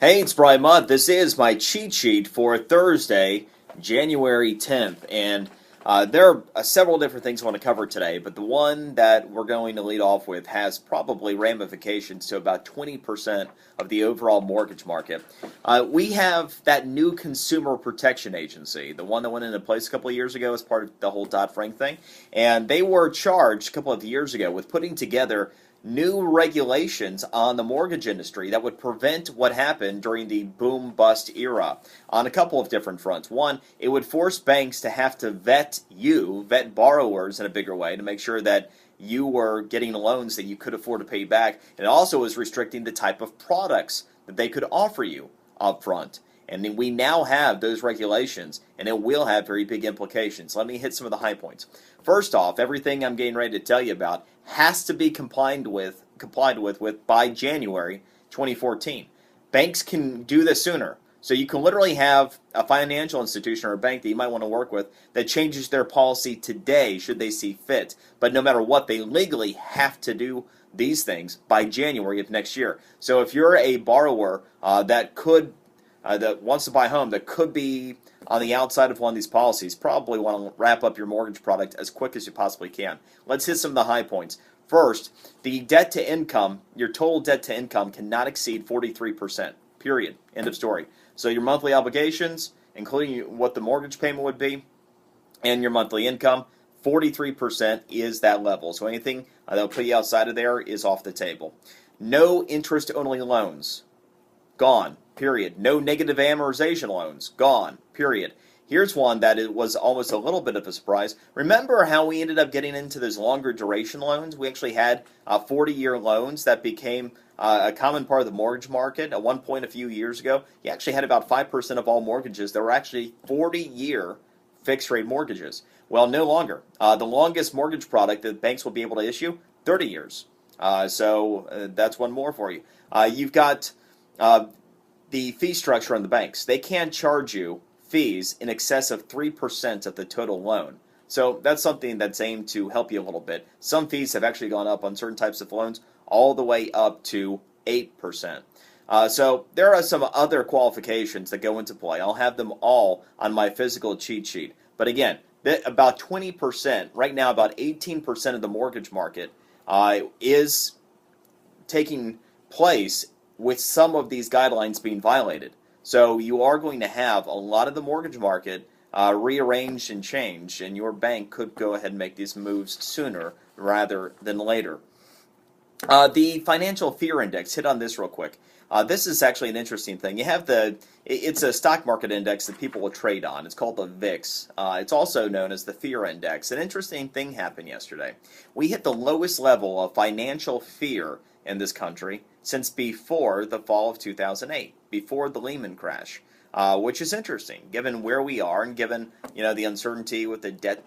Hey, it's Brian Mudd. This is my cheat sheet for Thursday, January 10th. And there are several different things I want to cover today, but the one that we're going to lead off with has probably ramifications to about 20% of the overall mortgage market. We have that new Consumer Protection Agency, the one that went into place a couple of years ago as part of the whole Dodd-Frank thing. And they were charged a couple of years ago with putting together new regulations on the mortgage industry that would prevent what happened during the boom bust era on a couple of different fronts. One, it would force banks to have to vet borrowers in a bigger way to make sure that you were getting loans that you could afford to pay back. It also was restricting the type of products that they could offer you up front. And we now have those regulations, and it will have very big implications. Let me hit some of the high points. First off, everything I'm getting ready to tell you about has to be complied with by January 2014. Banks can do this sooner. So you can literally have a financial institution or a bank that you might want to work with that changes their policy today should they see fit. But no matter what, they legally have to do these things by January of next year. So if you're a borrower that wants to buy a home that could be on the outside of one of these policies, probably want to wrap up your mortgage product as quick as you possibly can. Let's hit some of the high points. First, the debt to income, your total debt to income cannot exceed 43%, period. End of story. So your monthly obligations, including what the mortgage payment would be, and your monthly income, 43% is that level. So anything that'll put you outside of there is off the table. No interest-only loans. Gone, period. No negative amortization loans. Gone, period. Here's one that it was almost a little bit of a surprise. Remember how we ended up getting into those longer duration loans? We actually had 40-year loans that became a common part of the mortgage market. At one point a few years ago, you actually had about 5% of all mortgages that were actually 40-year fixed-rate mortgages. Well, no longer. The longest mortgage product that banks will be able to issue, 30 years. So that's one more for you. You've got the fee structure on the banks. They can't charge you fees in excess of 3% of the total loan. So that's something that's aimed to help you a little bit. Some fees have actually gone up on certain types of loans all the way up to 8%. So there are some other qualifications that go into play. I'll have them all on my physical cheat sheet. But again, about 20%, right now about 18% of the mortgage market is taking place with some of these guidelines being violated. So you are going to have a lot of the mortgage market rearranged and changed, and your bank could go ahead and make these moves sooner rather than later. The financial fear index, hit on this real quick. This is actually an interesting thing. You have it's a stock market index that people will trade on. It's called the VIX. It's also known as the fear index. An interesting thing happened yesterday. We hit the lowest level of financial fear in this country since before the fall of 2008, before the Lehman crash, which is interesting given where we are and given the uncertainty with the debt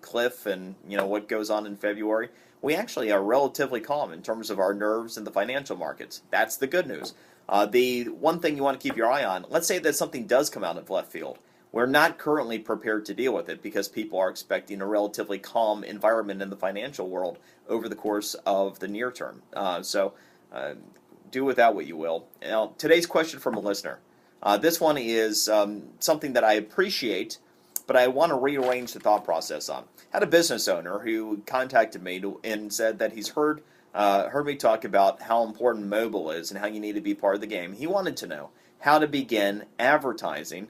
cliff and what goes on in February. We actually are relatively calm in terms of our nerves in the financial markets. That's the good news. The one thing you want to keep your eye on, let's say that something does come out of left field. We're not currently prepared to deal with it because people are expecting a relatively calm environment in the financial world over the course of the near term. So do with that what you will. Now, today's question from a listener. This one is something that I appreciate, but I want to rearrange the thought process on. I had a business owner who contacted me and said that he's heard me talk about how important mobile is and how you need to be part of the game. He wanted to know how to begin advertising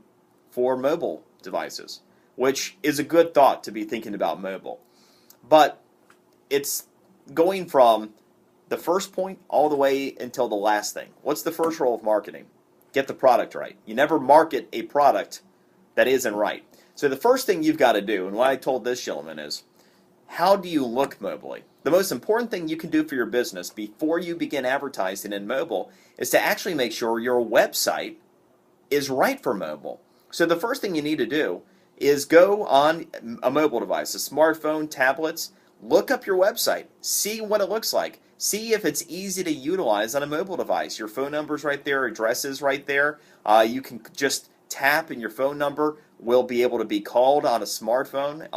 for mobile devices, which is a good thought to be thinking about mobile. But it's going from the first point all the way until the last thing. What's the first rule of marketing? Get the product right. You never market a product that isn't right. So the first thing you've got to do, and what I told this gentleman is, how do you look mobily? The most important thing you can do for your business before you begin advertising in mobile is to actually make sure your website is right for mobile. So the first thing you need to do is go on a mobile device, a smartphone, tablets, look up your website, see what it looks like, see if it's easy to utilize on a mobile device. Your phone number's right there, address is right there. You can just tap and your phone number will be able to be called on a smartphone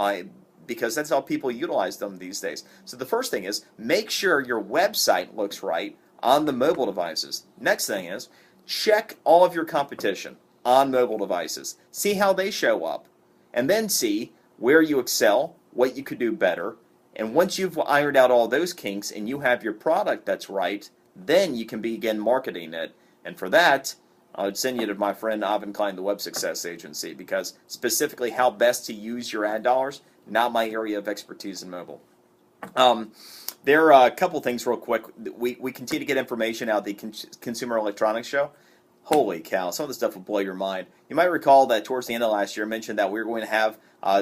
because that's how people utilize them these days. So the first thing is make sure your website looks right on the mobile devices. Next thing is check all of your competition on mobile devices. See how they show up. And then see where you excel, what you could do better. And once you've ironed out all those kinks and you have your product that's right, then you can begin marketing it. And for that, I would send you to my friend Avin Klein, the Web Success Agency, because specifically how best to use your ad dollars, not my area of expertise in mobile. There are a couple things real quick. We continue to get information out of the Consumer Electronics Show. Holy cow, some of the stuff will blow your mind. You might recall that towards the end of last year I mentioned that we were going to have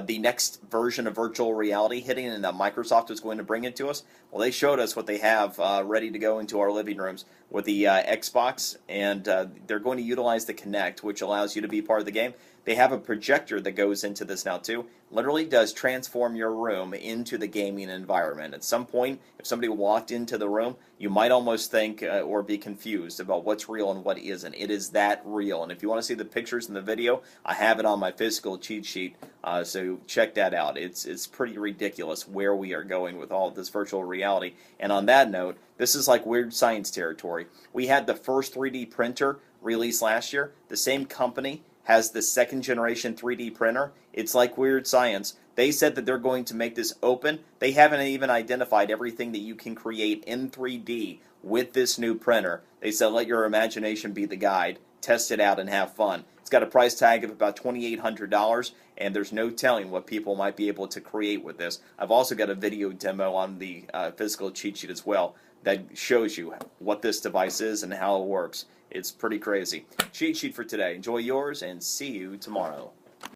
the next version of virtual reality hitting and that Microsoft was going to bring it to us. Well, they showed us what they have ready to go into our living rooms with the Xbox, and they're going to utilize the Kinect, which allows you to be part of the game. They have a projector that goes into this now too. Literally does transform your room into the gaming environment. At some point, if somebody walked into the room, you might almost think or be confused about what's real and what isn't. It is that real. And if you want to see the pictures and the video, I have it on my physical cheat sheet. So check that out. It's pretty ridiculous where we are going with all of this virtual reality. And on that note, this is like weird science territory. We had the first 3D printer released last year. The same company has the second generation 3D printer. It's like weird science. They said that they're going to make this open. They haven't even identified everything that you can create in 3D with this new printer. They said let your imagination be the guide. Test it out and have fun. It's got a price tag of about $2,800, and there's no telling what people might be able to create with this. I've also got a video demo on the physical cheat sheet as well that shows you what this device is and how it works. It's pretty crazy. Cheat sheet for today. Enjoy yours and see you tomorrow.